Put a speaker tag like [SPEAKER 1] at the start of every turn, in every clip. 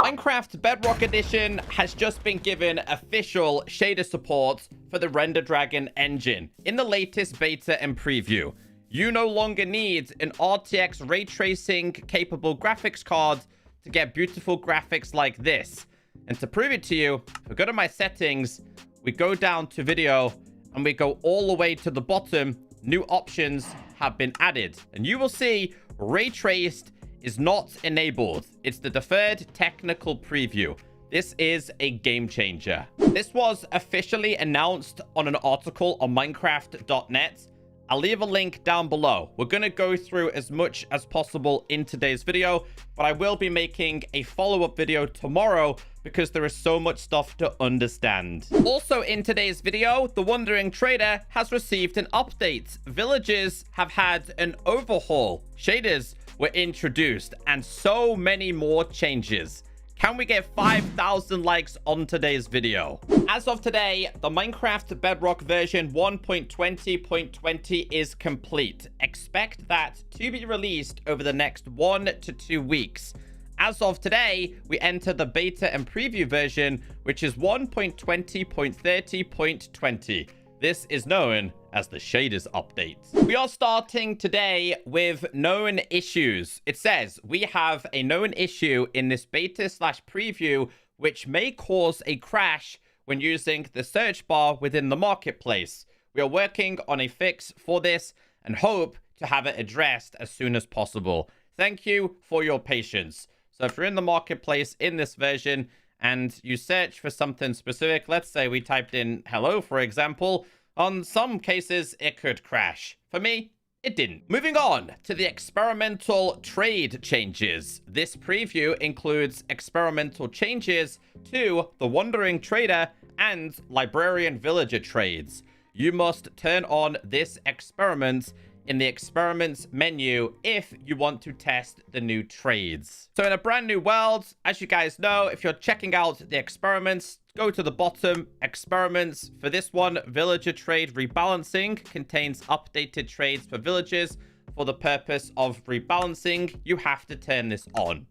[SPEAKER 1] Minecraft Bedrock Edition has just been given official shader support for the Render Dragon engine in the latest beta and preview. You no longer need an RTX ray tracing capable graphics card to get beautiful graphics like this. And to prove it to you, if we go to my settings, we go down to video and we go all the way to the bottom, new options have been added. And you will see ray traced is not enabled. It's the deferred technical preview. This is a game changer. This was officially announced on an article on Minecraft.net. I'll leave a link down below. We're going to go through as much as possible in today's video, but I will be making a follow-up video tomorrow because there is so much stuff to understand. Also in today's video, the Wandering Trader has received an update. Villagers have had an overhaul. Shaders were introduced and so many more changes. Can we get 5,000 likes on today's video? As of today, the Minecraft Bedrock version 1.20.20 is complete. Expect that to be released over the next 1 to 2 weeks. As of today, we enter the beta and preview version, which is 1.20.30.20. This is known as the shaders update. We are starting today with known issues. It says we have a known issue in this beta/preview, which may cause a crash when using the search bar within the marketplace. We are working on a fix for this and hope to have it addressed as soon as possible. Thank you for your patience. So if you're in the marketplace in this version and you search for something specific, let's say we typed in hello, for example, on some cases, it could crash. For me, it didn't. Moving on to the experimental trade changes. This preview includes experimental changes to the Wandering Trader and Librarian Villager trades. You must turn on this experiment in the experiments menu if you want to test the new trades. So in a brand new world, as you guys know, if you're checking out the experiments, go to the bottom, experiments. For this one, villager trade rebalancing contains updated trades for villagers. For the purpose of rebalancing, you have to turn this on.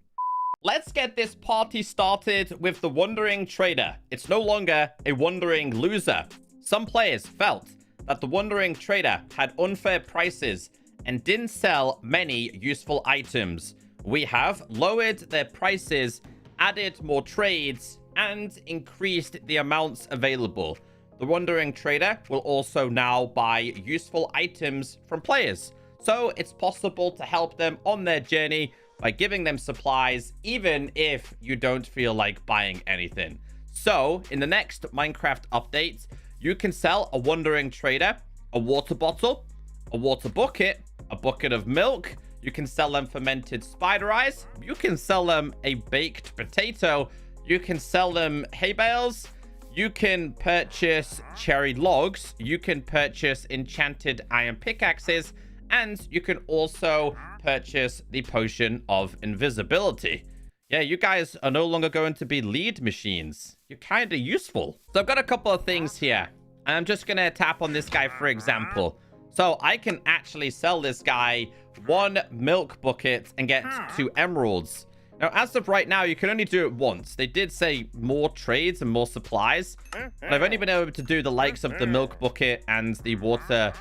[SPEAKER 1] Let's get this party started with the Wandering Trader. It's no longer a wandering loser. Some players felt that the Wandering Trader had unfair prices and didn't sell many useful items. We have lowered their prices, added more trades, and increased the amounts available. The Wandering Trader will also now buy useful items from players, so it's possible to help them on their journey by giving them supplies, even if you don't feel like buying anything. So in the next Minecraft update, you can sell a Wandering Trader a water bottle, a water bucket, a bucket of milk. You can sell them fermented spider eyes. You can sell them a baked potato. You can sell them hay bales. You can purchase cherry logs. You can purchase enchanted iron pickaxes. And you can also purchase the potion of invisibility. Yeah, you guys are no longer going to be lead machines. You're kind of useful. So I've got a couple of things here. And I'm just going to tap on this guy, for example. So I can actually sell this guy 1 milk bucket and get 2 emeralds. Now, as of right now, you can only do it once. They did say more trades and more supplies. But I've only been able to do the likes of the milk bucket and the water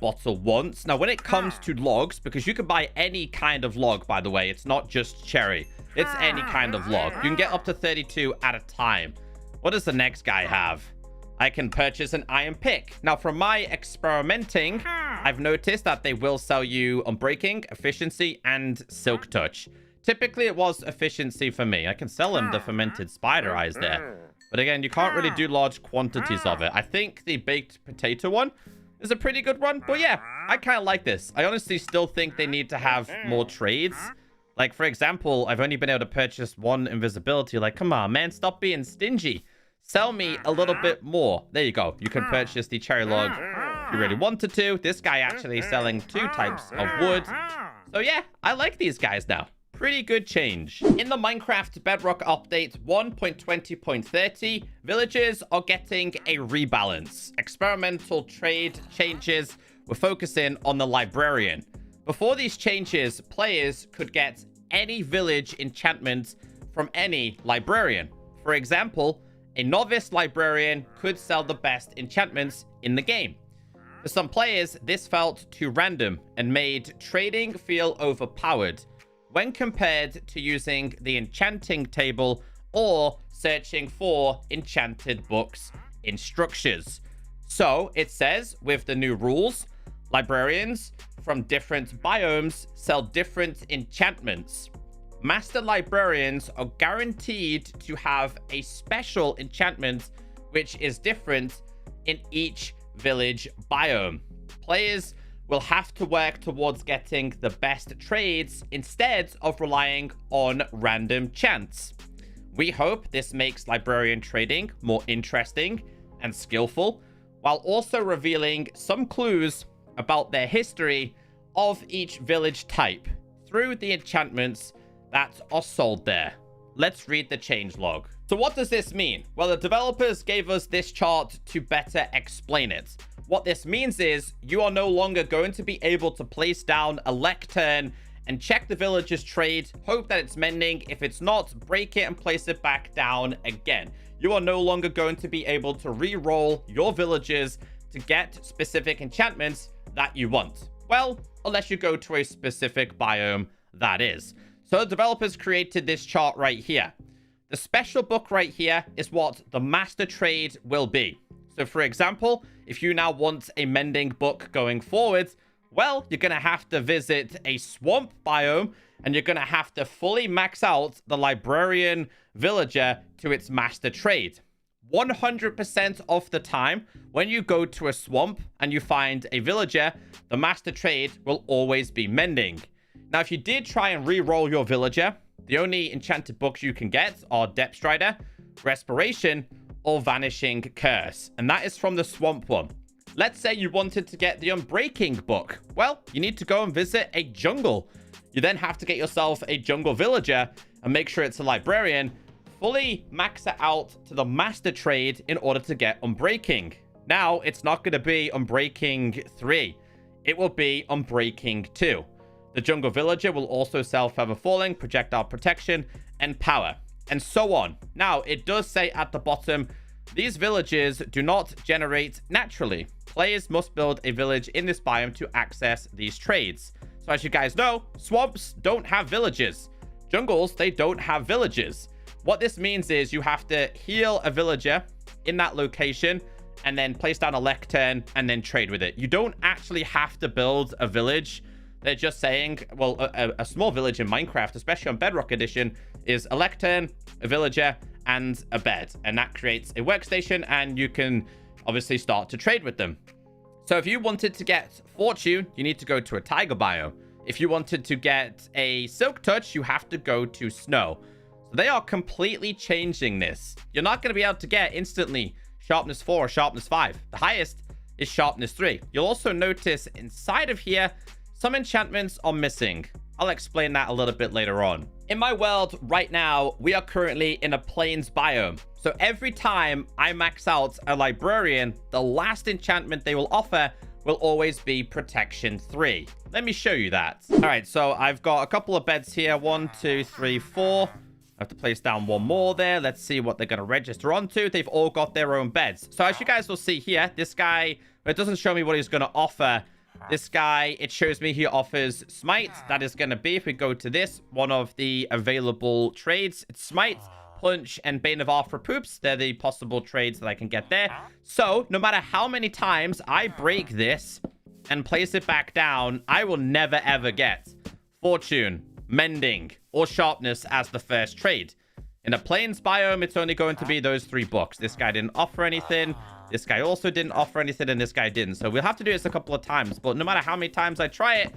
[SPEAKER 1] bottle once. Now, when it comes to logs, because you can buy any kind of log, by the way. It's not just cherry. It's any kind of log. You can get up to 32 at a time. What does the next guy have? I can purchase an iron pick. Now, from my experimenting, I've noticed that they will sell you unbreaking, efficiency, and silk touch. Typically, it was efficiency for me. I can sell them the fermented spider eyes there. But again, you can't really do large quantities of it. I think the baked potato one is a pretty good one. But yeah, I kind of like this. I honestly still think they need to have more trades. Like, for example, I've only been able to purchase 1 invisibility. Like, come on, man, stop being stingy. Sell me a little bit more. There you go. You can purchase the cherry log if you really wanted to. This guy actually selling 2 types of wood. So yeah, I like these guys now. Pretty good change. In the Minecraft Bedrock update 1.20.30, villagers are getting a rebalance. Experimental trade changes. We're focusing on the librarian. Before these changes, players could get any village enchantment from any librarian. For example, a novice librarian could sell the best enchantments in the game. For some players, this felt too random and made trading feel overpowered when compared to using the enchanting table or searching for enchanted books in structures. So it says with the new rules, librarians from different biomes sell different enchantments. Master librarians are guaranteed to have a special enchantment which is different in each village biome. Players will have to work towards getting the best trades instead of relying on random chance. We hope this makes librarian trading more interesting and skillful, while also revealing some clues about their history of each village type through the enchantments that are sold there. Let's read the changelog. So what does this mean? Well, the developers gave us this chart to better explain it. What this means is you are no longer going to be able to place down a lectern and check the villager's trade, hope that it's mending. If it's not, break it and place it back down again. You are no longer going to be able to re-roll your villagers to get specific enchantments that you want. Well, unless you go to a specific biome, that is. So the developers created this chart right here. The special book right here is what the master trade will be. So for example, if you now want a mending book going forward, well, you're going to have to visit a swamp biome and you're going to have to fully max out the librarian villager to its master trade. 100% of the time, when you go to a swamp and you find a villager, the master trade will always be mending. Now, if you did try and re-roll your villager, the only enchanted books you can get are Depth Strider, Respiration, or Vanishing Curse. And that is from the swamp one. Let's say you wanted to get the Unbreaking book. Well, you need to go and visit a jungle. You then have to get yourself a jungle villager and make sure it's a librarian. Fully max it out to the master trade in order to get Unbreaking. Now, it's not going to be Unbreaking 3. It will be Unbreaking 2. The jungle villager will also sell Feather Falling, Projectile Protection, and Power, and so on. Now, it does say at the bottom, these villages do not generate naturally. Players must build a village in this biome to access these trades. So as you guys know, swamps don't have villages. Jungles, they don't have villages. What this means is you have to heal a villager in that location and then place down a lectern and then trade with it. You don't actually have to build a village. They're just saying, well, a small village in Minecraft, especially on Bedrock Edition, is a lectern, a villager, and a bed. And that creates a workstation, and you can obviously start to trade with them. So if you wanted to get Fortune, you need to go to a Tiger biome. If you wanted to get a Silk Touch, you have to go to Snow. So they are completely changing this. You're not going to be able to get instantly Sharpness 4 or Sharpness 5. The highest is Sharpness 3. You'll also notice inside of here, some enchantments are missing. I'll explain that a little bit later on. In my world right now, we are currently in a plains biome. So every time I max out a librarian, the last enchantment they will offer will always be Protection 3. Let me show you that. All right, so I've got a couple of beds here. 1, 2, 3, 4. I have to place down one more there. Let's see what they're going to register onto. They've all got their own beds. So as you guys will see here, this guy, it doesn't show me what he's going to offer. This guy, it shows me he offers Smite. That is going to be, if we go to this, one of the available trades. It's Smite, Punch, and Bane of Arthur Poops. They're the possible trades that I can get there. So, no matter how many times I break this and place it back down, I will never ever get Fortune, Mending, or Sharpness as the first trade. In a Plains biome, it's only going to be those 3 books. This guy didn't offer anything. This guy also didn't offer anything, and this guy didn't. So we'll have to do this a couple of times. But no matter how many times I try it,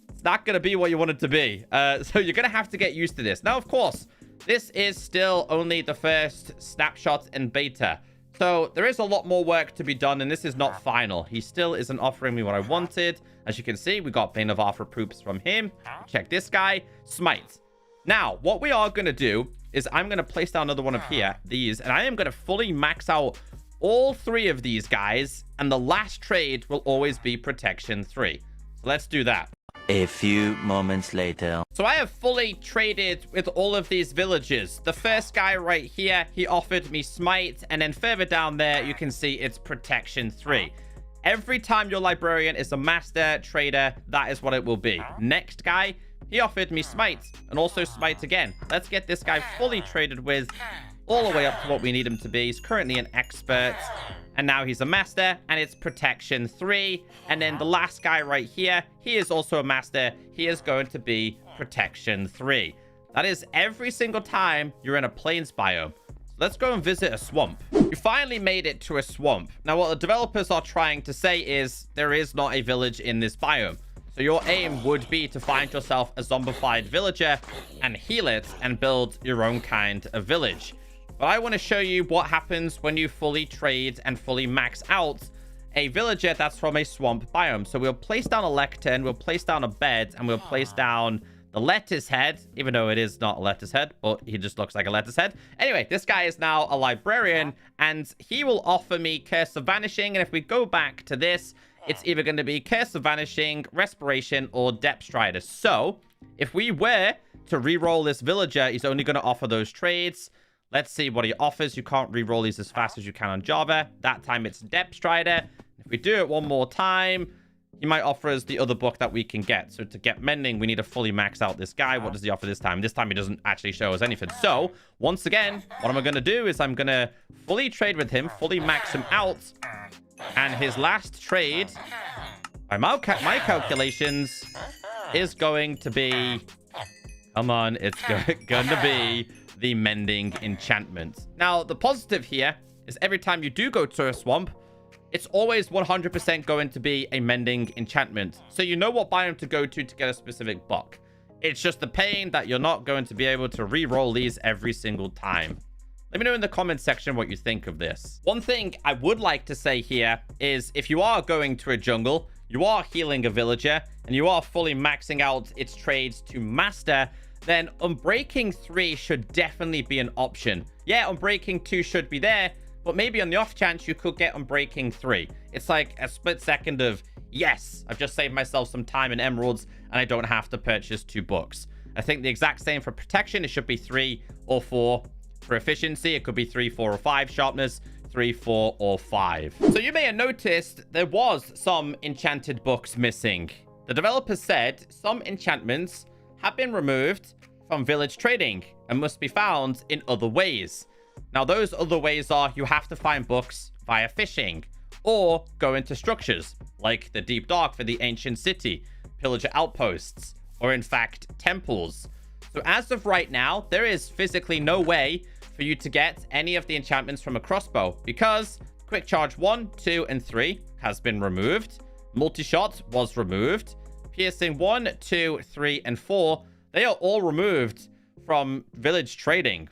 [SPEAKER 1] it's not going to be what you want it to be. So you're going to have to get used to this. Now, of course, this is still only the first snapshot and beta. So there is a lot more work to be done, and this is not final. He still isn't offering me what I wanted. As you can see, we got Bane of Arthur Poops from him. Check this guy. Smite. Now, what we are going to do is I'm going to place down another one of these, and I am going to fully max out all 3 of these guys, and the last trade will always be Protection 3. So let's do that.
[SPEAKER 2] A few moments later.
[SPEAKER 1] So I have fully traded with all of these villagers. The first guy right here, he offered me smite. And then further down there, you can see it's protection 3. Every time your librarian is a master trader, that is what it will be. Next guy, he offered me smite and also smite again. Let's get this guy fully traded with all the way up to what we need him to be. He's currently an expert. And now he's a master, and it's protection 3. And then the last guy right here, he is also a master. He is going to be protection 3. That is every single time you're in a plains biome. So let's go and visit a swamp. You finally made it to a swamp. Now, what the developers are trying to say is there is not a village in this biome. So your aim would be to find yourself a zombified villager and heal it and build your own kind of village. But I want to show you what happens when you fully trade and fully max out a villager that's from a swamp biome. So we'll place down a lectern, we'll place down a bed, and we'll place down the lettuce head, even though it is not a lettuce head, but he just looks like a lettuce head. Anyway, this guy is now a librarian, and he will offer me Curse of Vanishing. And if we go back to this, it's either going to be Curse of Vanishing, Respiration, or Depth Strider. So if we were to re-roll this villager, he's only going to offer those trades. Let's see what he offers. You can't re-roll these as fast as you can on Java. That time it's Depth Strider. If we do it one more time, he might offer us the other book that we can get. So to get Mending, we need to fully max out this guy. What does he offer this time? This time he doesn't actually show us anything. So once again, what I'm going to do is I'm going to fully trade with him, fully max him out. And his last trade, by my calculations, is going to be... Come on, it's going to be... the Mending enchantment. Now, the positive here is every time you do go to a swamp, it's always 100% going to be a Mending enchantment. So you know what biome to go to get a specific book. It's just the pain that you're not going to be able to re-roll these every single time. Let me know in the comments section what you think of this. One thing I would like to say here is if you are going to a jungle, you are healing a villager, and you are fully maxing out its trades to master, then Unbreaking 3 should definitely be an option. Yeah, Unbreaking 2 should be there, but maybe on the off chance you could get Unbreaking 3. It's like a split second of, yes, I've just saved myself some time and emeralds, and I don't have to purchase 2 books. I think the exact same for protection. It should be 3 or 4. For efficiency, it could be 3, 4, or 5. Sharpness, 3, 4, or 5. So you may have noticed there was some enchanted books missing. The developer said some enchantments have been removed from village trading and must be found in other ways. Now, those other ways are you have to find books via fishing or go into structures like the Deep Dark for the Ancient City, Pillager Outposts, or in fact, temples. So as of right now, there is physically no way for you to get any of the enchantments from a crossbow because Quick Charge 1, 2, and 3 has been removed. Multi-shot was removed. Piercing 1, 2, 3, and 4, they are all removed from village trading.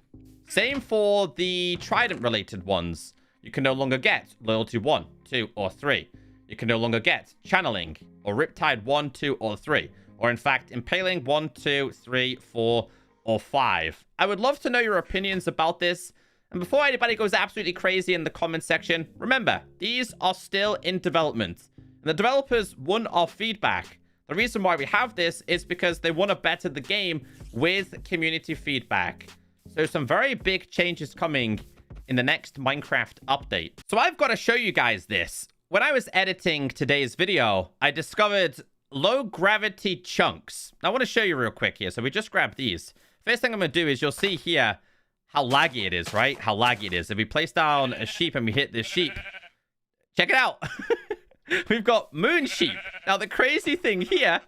[SPEAKER 1] Same for the trident-related ones. You can no longer get Loyalty 1, 2, or 3. You can no longer get Channeling, or Riptide 1, 2, or 3. Or in fact, Impaling 1, 2, 3, 4, or 5. I would love to know your opinions about this. And before anybody goes absolutely crazy in the comment section, remember, these are still in development. And the developers want our feedback. The reason why we have this is because they want to better the game with community feedback. So some very big changes coming in the next Minecraft update. So I've got to show you guys this. When I was editing today's video, I discovered low gravity chunks. I want to show you real quick here. So we just grab these. First thing I'm going to do is you'll see here how laggy it is, right? How laggy it is. If we place down a sheep and we hit this sheep, check it out. We've got moon sheep. Now, the crazy thing here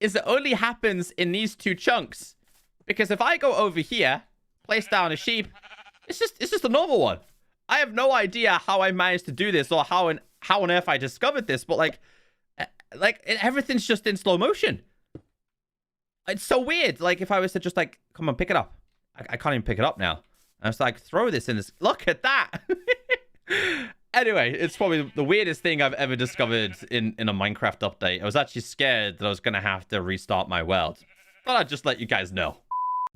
[SPEAKER 1] is it only happens in these 2 chunks. Because if I go over here, place down a sheep, it's just a normal one. I have no idea how I managed to do this or how on earth I discovered this, but like everything's just in slow motion. It's so weird. Like if I was to just like, come on, pick it up. I can't even pick it up now. I was like, throw this in this. Look at that. Anyway, it's probably the weirdest thing I've ever discovered in a Minecraft update. I was actually scared that I was going to have to restart my world. Thought I'd just let you guys know.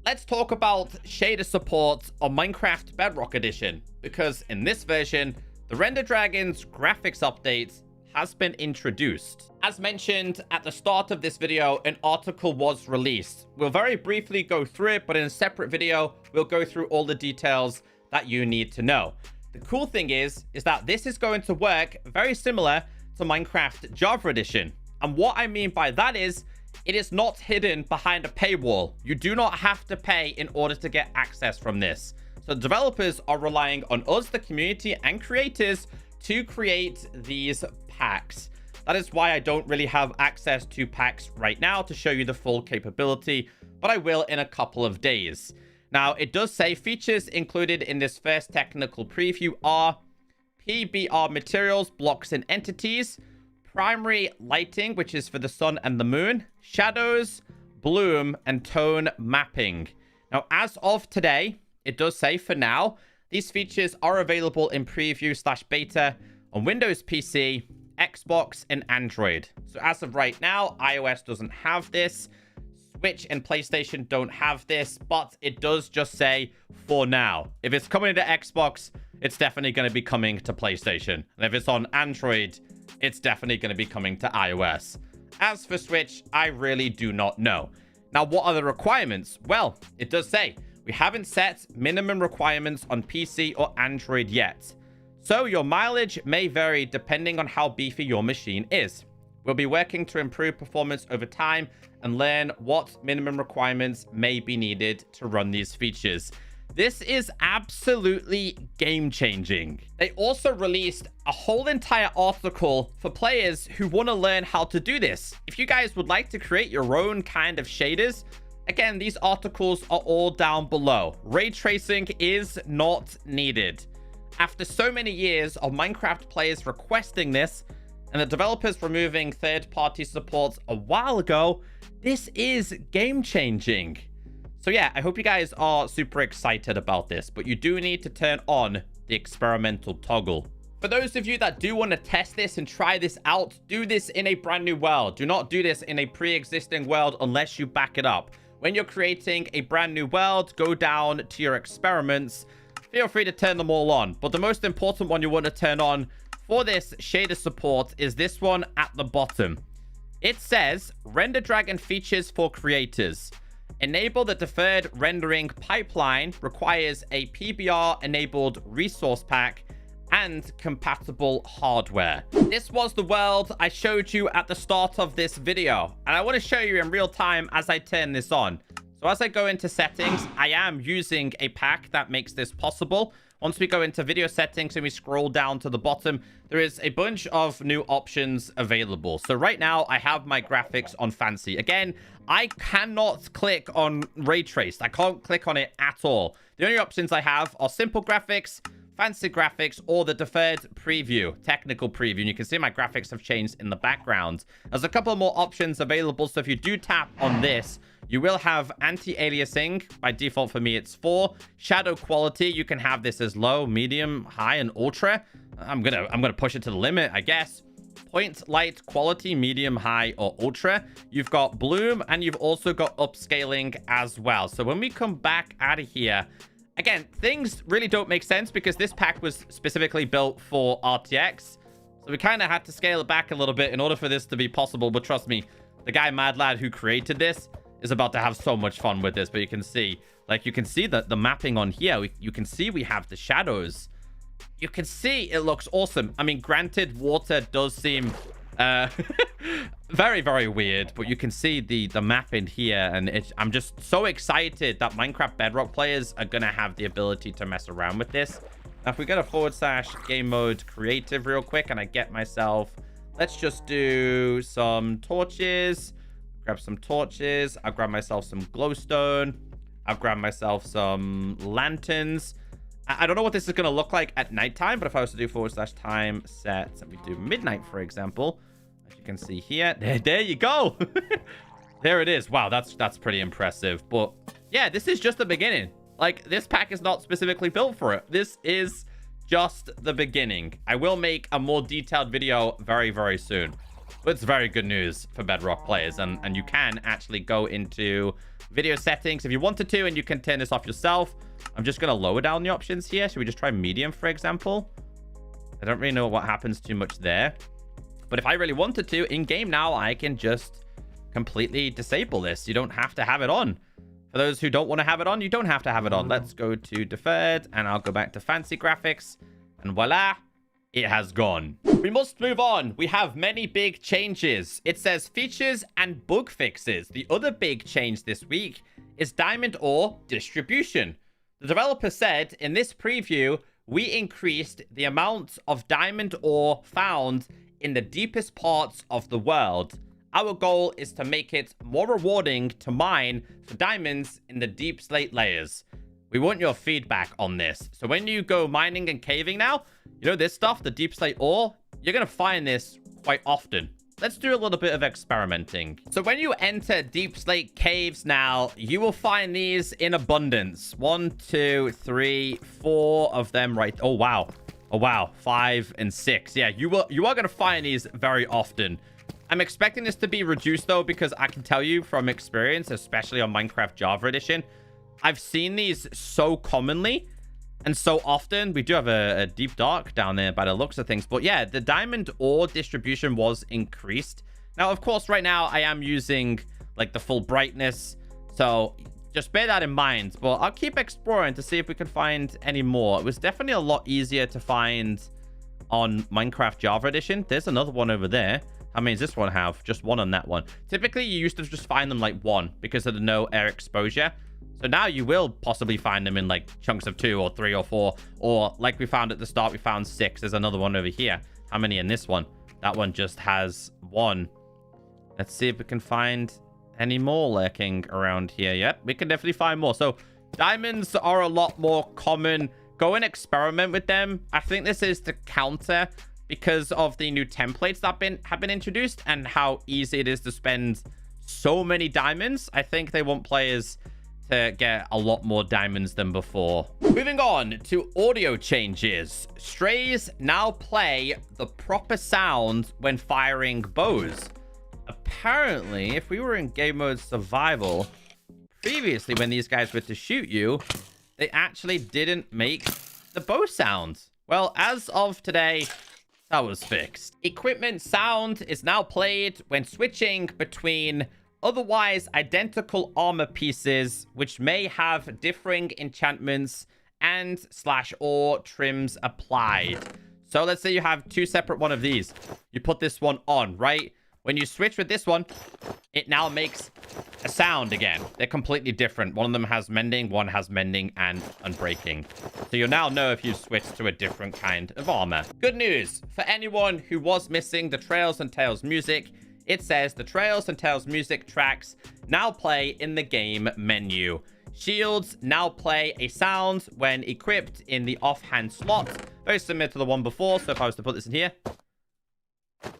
[SPEAKER 1] Let's talk about shader support on Minecraft Bedrock Edition. Because in this version, the Render Dragon's graphics update has been introduced. As mentioned at the start of this video, an article was released. We'll very briefly go through it, but in a separate video, we'll go through all the details that you need to know. The cool thing is that this is going to work very similar to Minecraft Java Edition. And what I mean by that is, it is not hidden behind a paywall. You do not have to pay in order to get access from this. So developers are relying on us, the community and creators, to create these packs. That is why I don't really have access to packs right now to show you the full capability, but I will in a couple of days. Now, it does say features included in this first technical preview are PBR materials, blocks, and entities, primary lighting, which is for the sun and the moon, shadows, bloom, and tone mapping. Now, as of today, it does say for now, these features are available in preview/beta on Windows PC, Xbox, and Android. So as of right now, iOS doesn't have this. Switch and PlayStation don't have this, but it does just say for now. If it's coming to Xbox, it's definitely going to be coming to PlayStation. And if it's on Android, it's definitely going to be coming to iOS. As for Switch, I really do not know. Now, what are the requirements? Well, it does say we haven't set minimum requirements on PC or Android yet. So your mileage may vary depending on how beefy your machine is. We'll be working to improve performance over time and learn what minimum requirements may be needed to run these features. This is absolutely game-changing. They also released a whole entire article for players who want to learn how to do this. If you guys would like to create your own kind of shaders, again, these articles are all down below. Ray tracing is not needed. After so many years of Minecraft players requesting this, and the developers removing third-party support a while ago, this is game-changing. So yeah, I hope you guys are super excited about this, but you do need to turn on the experimental toggle. For those of you that do want to test this and try this out, do this in a brand new world. Do not do this in a pre-existing world unless you back it up. When you're creating a brand new world, go down to your experiments. Feel free to turn them all on. But the most important one you want to turn on for this shader support is this one at the bottom. It says, Render Dragon features for creators. Enable the deferred rendering pipeline requires a PBR-enabled resource pack and compatible hardware. This was the world I showed you at the start of this video, and I want to show you in real time as I turn this on. So as I go into settings, I am using a pack that makes this possible. Once we go into video settings and we scroll down to the bottom, there is a bunch of new options available. So right now I have my graphics on fancy. Again, I cannot click on ray traced. I can't click on it at all. The only options I have are simple graphics, fancy graphics, or the deferred preview, technical preview. And you can see my graphics have changed in the background. There's a couple more options available. So if you do tap on this, you will have anti-aliasing. By default, for me, it's 4. Shadow quality, you can have this as low, medium, high, and ultra. I'm gonna push it to the limit, I guess. Point light quality, medium, high, or ultra. You've got bloom, and you've also got upscaling as well. So when we come back out of here, again, things really don't make sense because this pack was specifically built for RTX. So we kind of had to scale it back a little bit in order for this to be possible. But trust me, the guy Mad Lad who created this is about to have so much fun with this. But you can see, like, you can see the mapping on here. You can see we have the shadows. You can see it looks awesome. I mean, granted, water does seem very, very weird, but you can see the map in here, and I'm just so excited that Minecraft Bedrock players are gonna have the ability to mess around with this. Now, if we go to / game mode creative real quick, and I get myself, let's just do some torches. Grab some torches. I'll grab myself some glowstone. I'll grab myself some lanterns. I don't know what this is going to look like at nighttime, but if I was to do / time set, let me do midnight, for example. As you can see here, there you go. There it is. Wow, that's pretty impressive. But yeah, this is just the beginning. Like, this pack is not specifically built for it. This is just the beginning. I will make a more detailed video very, very soon. But it's very good news for Bedrock players, and you can actually go into video settings if you wanted to, and you can turn this off yourself. I'm just going to lower down the options here. Should we just try medium, for example? I don't really know what happens too much there. But if I really wanted to, in game now, I can just completely disable this. You don't have to have it on. For those who don't want to have it on, you don't have to have it on. Let's go to deferred, and I'll go back to fancy graphics, and voila, it has gone. We must move on. We have many big changes. It says features and bug fixes. The other big change this week is diamond ore distribution. The developer said in this preview, we increased the amount of diamond ore found in the deepest parts of the world. Our goal is to make it more rewarding to mine for diamonds in the deep slate layers. We want your feedback on this. So when you go mining and caving now, you know this stuff, the deep slate ore, you're going to find this quite often. Let's do a little bit of experimenting. So when you enter deep slate caves now, you will find these in abundance. 1, 2, 3, 4 of them right. Oh, wow. Oh, wow. 5 and 6. Yeah, you are going to find these very often. I'm expecting this to be reduced, though, because I can tell you from experience, especially on Minecraft Java Edition, I've seen these so commonly and so often. We do have a deep dark down there by the looks of things. But yeah, the diamond ore distribution was increased. Now, of course, right now I am using like the full brightness. So just bear that in mind. But I'll keep exploring to see if we can find any more. It was definitely a lot easier to find on Minecraft Java Edition. There's another one over there. How many does this one have? Just one on that one. Typically, you used to just find them like one because of the no air exposure. So now you will possibly find them in like chunks of 2 or 3 or 4. Or like we found at the start, we found 6. There's another one over here. How many in this one? That one just has 1. Let's see if we can find any more lurking around here. Yep, we can definitely find more. So diamonds are a lot more common. Go and experiment with them. I think this is to counter because of the new templates that have been introduced and how easy it is to spend so many diamonds. I think they want players to get a lot more diamonds than before. Moving on to audio changes. Strays now play the proper sound when firing bows. Apparently, if we were in game mode survival, previously when these guys were to shoot you, they actually didn't make the bow sound. Well, as of today, that was fixed. Equipment sound is now played when switching between otherwise identical armor pieces, which may have differing enchantments and /or trims applied. So let's say you have 2 separate one of these. You put this one on, right? When you switch with this one, it now makes a sound again. They're completely different. One of them has mending, one has mending and unbreaking. So you'll now know if you switch to a different kind of armor. Good news for anyone who was missing the Trails and Tales music. It says the Trails and Tales music tracks now play in the game menu. Shields now play a sound when equipped in the offhand slot. Very similar to the one before. So if I was to put this in here,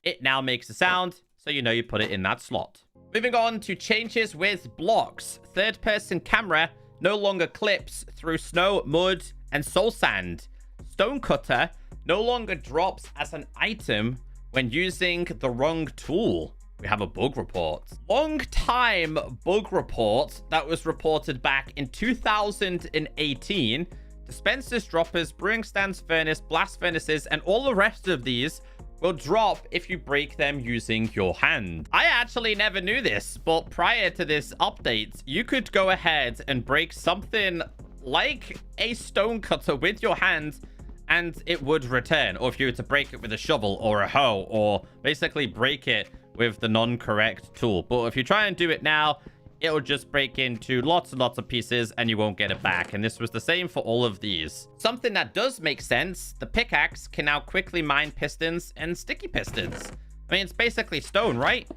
[SPEAKER 1] it now makes a sound. So you know you put it in that slot. Moving on to changes with blocks. Third-person camera no longer clips through snow, mud, and soul sand. Stonecutter no longer drops as an item when using the wrong tool. We have a bug report. Long time bug report that was reported back in 2018. Dispensers, droppers, brewing stands, furnace, blast furnaces, and all the rest of these will drop if you break them using your hand. I actually never knew this, but prior to this update, you could go ahead and break something like a stone cutter with your hand and it would return. Or if you were to break it with a shovel or a hoe, or basically break it with the non-correct tool. But if you try and do it now, it'll just break into lots and lots of pieces and you won't get it back. And this was the same for all of these. Something that does make sense, the pickaxe can now quickly mine pistons and sticky pistons. I mean, it's basically stone, right?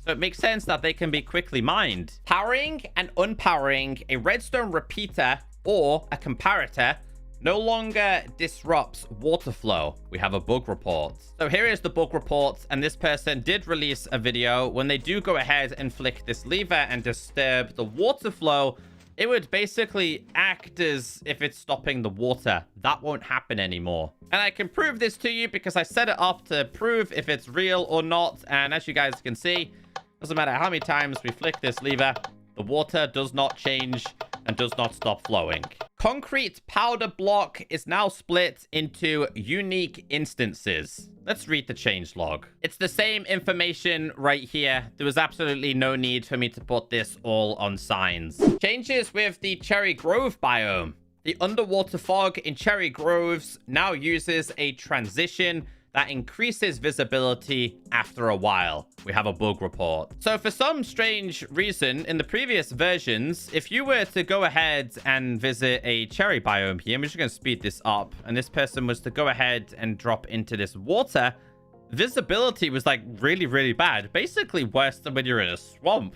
[SPEAKER 1] So it makes sense that they can be quickly mined. Powering and unpowering a redstone repeater or a comparator no longer disrupts water flow. We have a bug report. So here is the bug report, and this person did release a video. When they do go ahead and flick this lever and disturb the water flow, it would basically act as if it's stopping the water. That won't happen anymore. And I can prove this to you because I set it up to prove if it's real or not. And as you guys can see, doesn't matter how many times we flick this lever, the water does not change and does not stop flowing. Concrete powder block is now split into unique instances. Let's read the changelog. It's the same information right here. There was absolutely no need for me to put this all on signs. Changes with the Cherry Grove biome. The underwater fog in Cherry Groves now uses a transition that increases visibility after a while. We have a bug report. So for some strange reason, in the previous versions, if you were to go ahead and visit a cherry biome here, I'm just going to speed this up, and this person was to go ahead and drop into this water, visibility was like really, really bad. Basically worse than when you're in a swamp.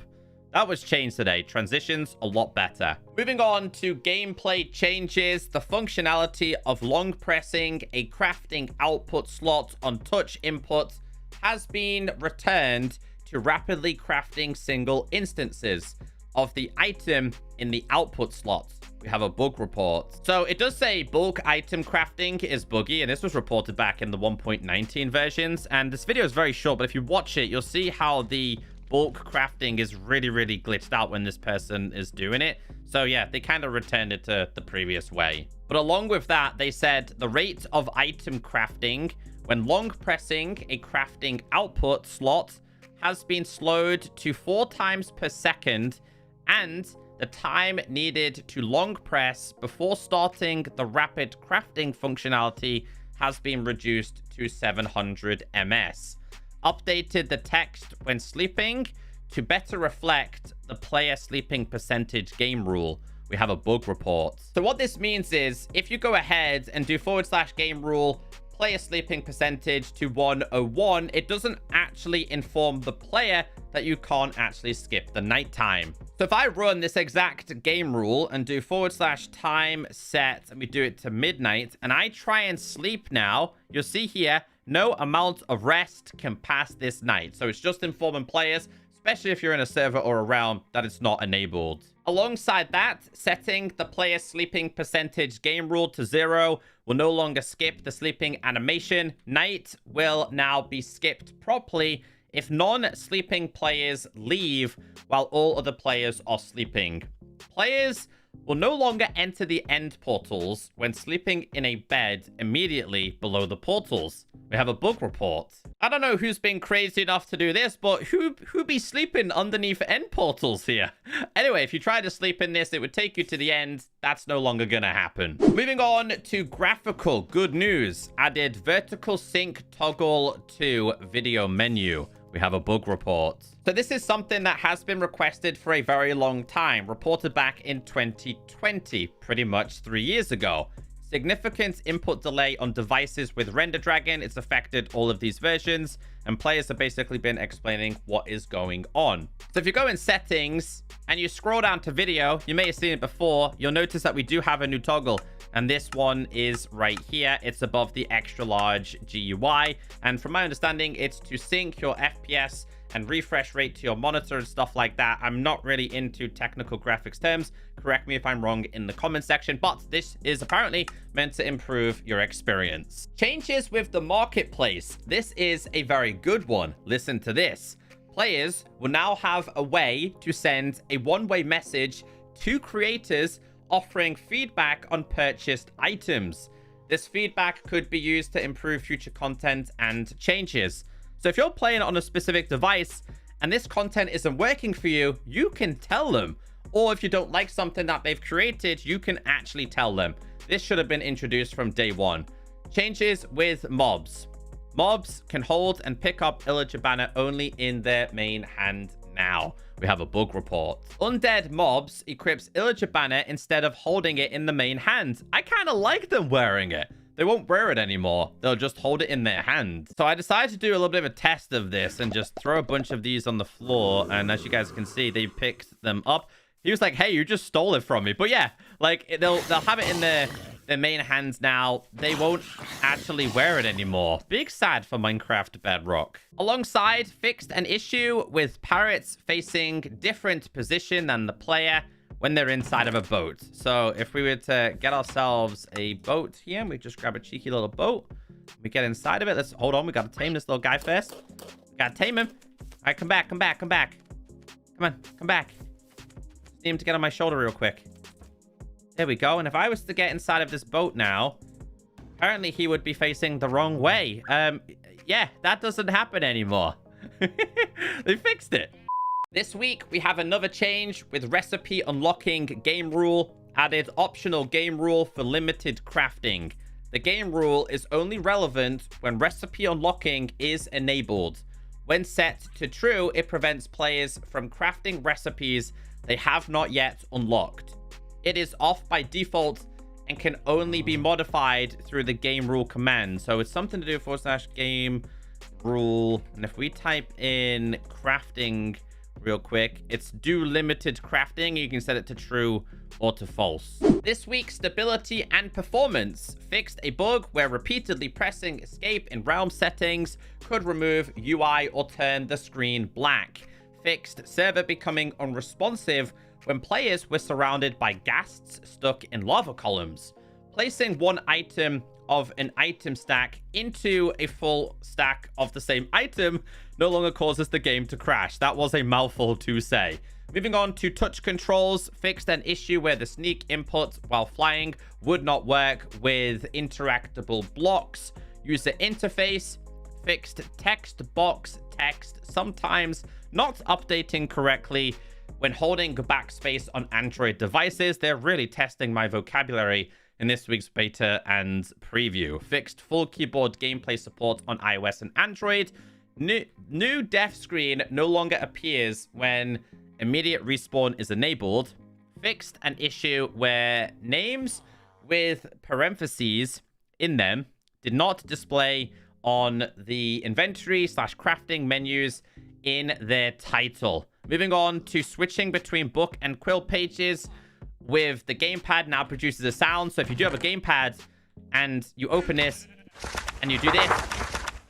[SPEAKER 1] That was changed today. Transitions a lot better. Moving on to gameplay changes. The functionality of long pressing a crafting output slot on touch input has been returned to rapidly crafting single instances of the item in the output slot. We have a bug report. So it does say bulk item crafting is buggy, and this was reported back in the 1.19 versions. And this video is very short, but if you watch it, you'll see how the bulk crafting is really, really glitched out when this person is doing it. So yeah, they kind of returned it to the previous way. But along with that, they said the rate of item crafting when long pressing a crafting output slot has been slowed to 4 times per second, and the time needed to long press before starting the rapid crafting functionality has been reduced to 700 ms. Updated the text when sleeping to better reflect the player sleeping percentage game rule. We have a bug report. So what this means is if you go ahead and do /game rule player sleeping percentage to 101, it doesn't actually inform the player that you can't actually skip the nighttime. So if I run this exact game rule and do /time set, and we do it to midnight, and I try and sleep now, you'll see here, no amount of rest can pass this night. So it's just informing players, especially if you're in a server or a realm, that it's not enabled. Alongside that, setting the player sleeping percentage game rule to 0 will no longer skip the sleeping animation. Night will now be skipped properly if non-sleeping players leave while all other players are sleeping. Players will no longer enter the end portals when sleeping in a bed immediately below the portals. We have a bug report. I don't know who's been crazy enough to do this, but who be sleeping underneath end portals here? Anyway, if you try to sleep in this, it would take you to the end. That's no longer gonna happen. Moving on to graphical. Good news. Added vertical sync toggle to video menu. We have a bug report. So this is something that has been requested for a very long time, reported back in 2020, pretty much 3 years ago. Significant input delay on devices with Render Dragon. It's affected all of these versions, and players have basically been explaining what is going on. So if you go in settings and you scroll down to video, you may have seen it before, you'll notice that we do have a new toggle. And this one is right here. It's above the extra large GUI. And from my understanding, it's to sync your FPS and refresh rate to your monitor and stuff like that. I'm not really into technical graphics terms. Correct me if I'm wrong in the comment section, but this is apparently meant to improve your experience. Changes with the marketplace. This is a very good one. Listen to this. Players will now have a way to send a one-way message to creators offering feedback on purchased items. This feedback could be used to improve future content and changes. So if you're playing on a specific device and this content isn't working for you, you can tell them. Or if you don't like something that they've created, you can actually tell them. This should have been introduced from day one. Changes with mobs. Mobs can hold and pick up Illager banner only in their main hand now. We have a bug report. Undead mobs equips Illager banner instead of holding it in the main hand. I kind of like them wearing it. They won't wear it anymore. They'll just hold it in their hand. So I decided to do a little bit of a test of this and just throw a bunch of these on the floor. And as you guys can see, they picked them up. He was like, hey, you just stole it from me. But yeah, like they'll have it in their main hands now. They won't actually wear it anymore. Big sad for Minecraft Bedrock. Alongside, fixed an issue with parrots facing different position than the player when they're inside of a boat. So if we were to get ourselves a boat here, we just grab a cheeky little boat. We get inside of it. Let's hold on. We got to tame this little guy first. Got to tame him. All right, come back, come back, come back. Come on, come back. Need him to get on my shoulder real quick. There we go. And if I was to get inside of this boat now, apparently he would be facing the wrong way. Yeah, that doesn't happen anymore. They fixed it. This week, we have another change with recipe unlocking game rule. Added optional game rule for limited crafting. The game rule is only relevant when recipe unlocking is enabled. When set to true, it prevents players from crafting recipes they have not yet unlocked. It is off by default and can only be modified through the game rule command. So it's something to do / game rule. And if we type in crafting real quick, it's do limited crafting. You can set it to true or to false. This week, stability and performance fixed a bug where repeatedly pressing escape in realm settings could remove UI or turn the screen black. Fixed server becoming unresponsive when players were surrounded by ghasts stuck in lava columns. Placing one item of an item stack into a full stack of the same item no longer causes the game to crash. That was a mouthful to say. Moving on to touch controls, fixed an issue where the sneak input while flying would not work with interactable blocks. User interface, fixed text box text, sometimes not updating correctly when holding backspace on Android devices. They're really testing my vocabulary in this week's beta and preview. Fixed full keyboard gameplay support on iOS and Android. New death screen no longer appears when immediate respawn is enabled. Fixed an issue where names with parentheses in them did not display on the inventory / crafting menus in their title. Moving on to switching between book and quill pages with the gamepad now produces a sound. So if you do have a gamepad and you open this and you do this,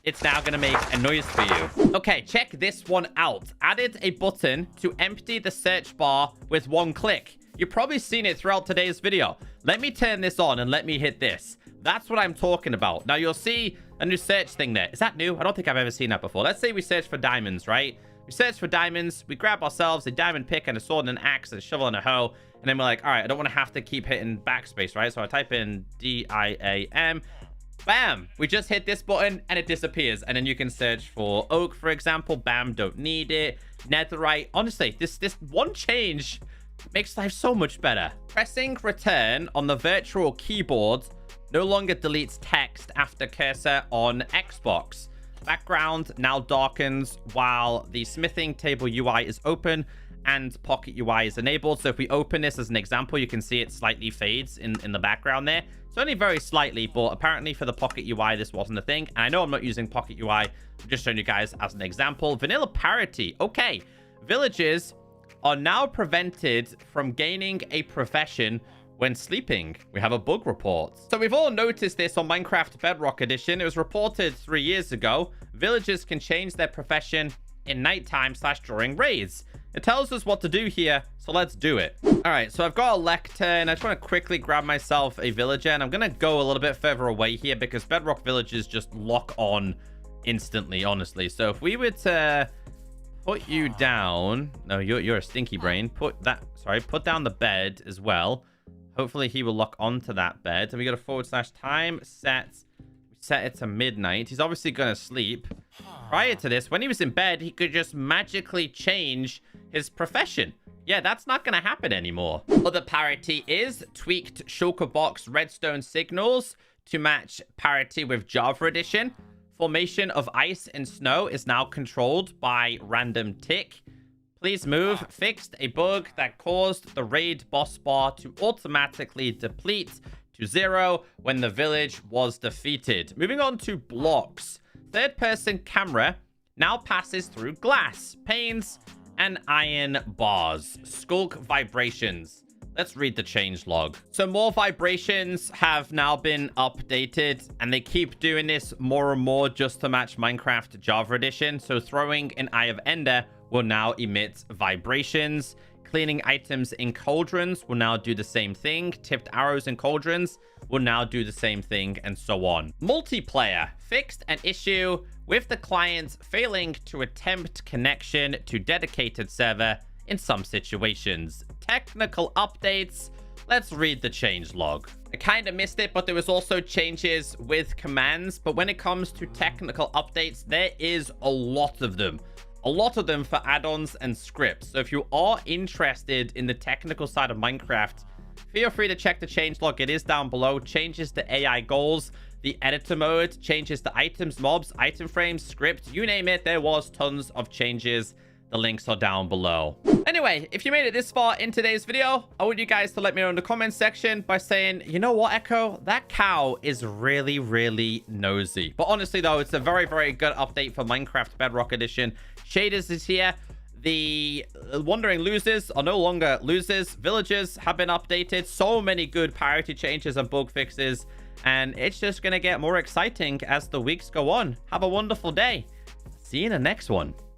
[SPEAKER 1] it's now going to make a noise for you. Okay, check this one out. Added a button to empty the search bar with one click. You've probably seen it throughout today's video. Let me turn this on and let me hit this. That's what I'm talking about. Now you'll see a new search thing there. Is that new? I don't think I've ever seen that before. Let's say we search for diamonds, right? We search for diamonds. We grab ourselves a diamond pick and a sword and an axe and a shovel and a hoe. And then we're like, all right, I don't want to have to keep hitting backspace, right? So I type in DIAM. Bam! We just hit this button and it disappears. And then you can search for oak, for example. Bam, don't need it. Netherite. Honestly, this one change makes life so much better. Pressing return on the virtual keyboard no longer deletes text after cursor on Xbox. Background now darkens while the smithing table UI is open and pocket UI is enabled. So if we open this as an example, you can see it slightly fades in the background there. It's only very slightly, but apparently for the pocket UI, this wasn't a thing. And I know I'm not using pocket UI. I'm just showing you guys as an example. Vanilla parity. Okay. Villagers are now prevented from gaining a profession when sleeping. We have a bug report. So we've all noticed this on Minecraft Bedrock Edition. It was reported 3 years ago. Villagers can change their profession in nighttime / during raids. It tells us what to do here, so let's do it. All right, so I've got a lectern. I just want to quickly grab myself a villager, and I'm going to go a little bit further away here because Bedrock villagers just lock on instantly, honestly. So if we were to put you down... No, you're a stinky brain. Put down the bed as well. Hopefully he will lock onto that bed. And we got a / time set. We set it to midnight. He's obviously going to sleep. Prior to this, when he was in bed, he could just magically change his profession. Yeah, that's not going to happen anymore. Other parity is tweaked shulker box redstone signals to match parity with Java Edition. Formation of ice and snow is now controlled by random tick. Please move fixed a bug that caused the raid boss bar to automatically deplete to 0 when the village was defeated. Moving on to blocks. Third-person camera now passes through glass, panes, and iron bars. Sculk vibrations. Let's read the change log. So more vibrations have now been updated, and they keep doing this more and more just to match Minecraft Java Edition. So throwing an Eye of Ender will now emit vibrations. Cleaning items in cauldrons will now do the same thing. Tipped arrows in cauldrons will now do the same thing, and so on. Multiplayer fixed an issue with the client failing to attempt connection to dedicated server in some situations. Technical updates. let's read the change log. I kind of missed it, but there was also changes with commands. But when it comes to technical updates, there is a lot of them. A lot of them for add-ons and scripts. So if you are interested in the technical side of Minecraft, feel free to check the change log. It is down below. Changes to AI goals, the editor mode, changes to items, mobs, item frames, script, you name it. There was tons of changes. The links are down below. Anyway, if you made it this far in today's video, I want you guys to let me know in the comment section by saying, you know what, Echo? That cow is really, really nosy. But honestly, though, it's a very, very good update for Minecraft Bedrock Edition. Shaders is here. The wandering losers are no longer losers. Villagers have been updated. So many good parity changes and bug fixes. And it's just going to get more exciting as the weeks go on. Have a wonderful day. See you in the next one.